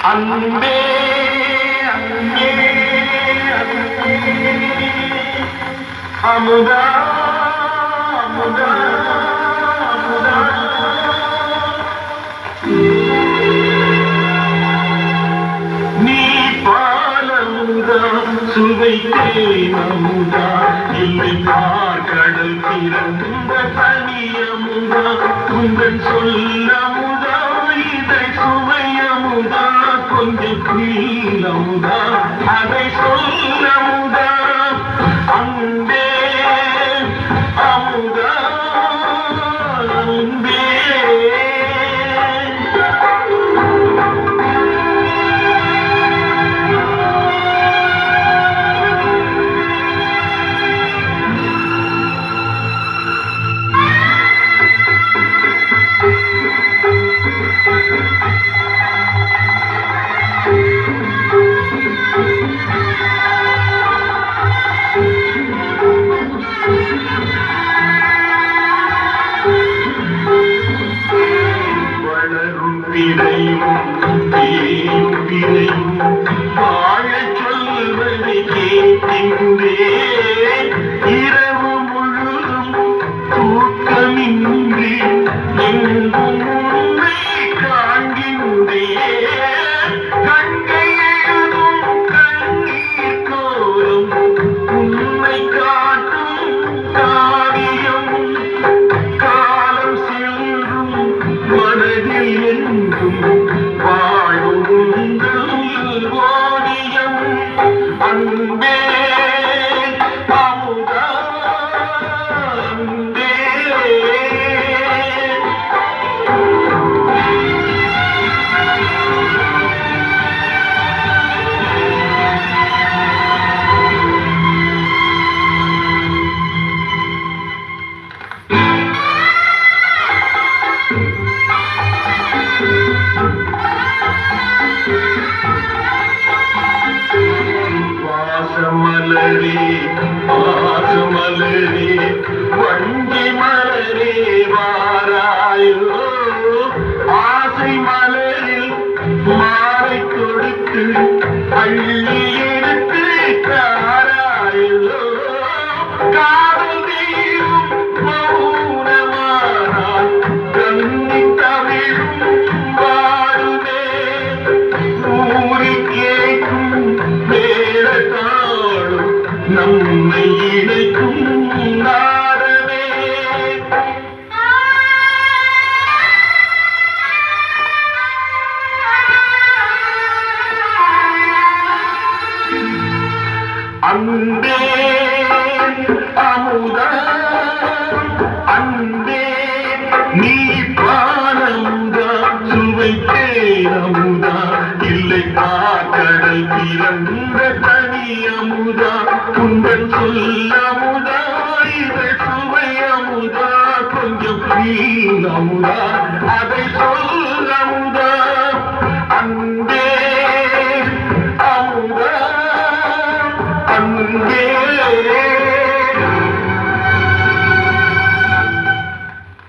அன்பே அன்பே அமுதா அமுதா அமுதா நீ பாலமுதா சுவைத்தேன் அமுதா இல்லை பார்க்கடல் பிறந்த தனியமுதா உங்கள் சொல்லமுதா இதை சுவையமுதா கொஞ்சம் கீழமுதா அதை சொல்லமுதா அன்பே அமுதா அன்பே வாழச் சொல்வதை கேட்கின்றேன் இரவு முழுதும் தூக்கமின்றி எங்கும் உன்னை காண்கின்றேன் கண்கை எழுதும் கண்ணீர் கோரும் உன்னை காட்டும் காவியம் காலம் செல்லும் மனதில் என்றும் அன்பே அமுதா அன்பே மலரே மலரே வண்டி மலரே வாராயோ ஆசை மலரில் மாலை கொடுத்து அள்ளி எடுத்து தாராயோ காதல் நீரும் மௌனமானால் கண்ணி தமிழும் வாடுமே ஊறி கேட்கும் நம்மை இணைக்கும் நாடமே அன்பே அமுதா அன்பே நீ பாலமுதா சுவைத்தேன் அமுதா இல்லை கடல் பிறந்த தனியமுதா உங்கள் சொல்லமுதா இதை சுவையமுதா கொஞ்சம் கீழமுதா அதை சொல்லமுதா அன்பே அமுதா அன்பே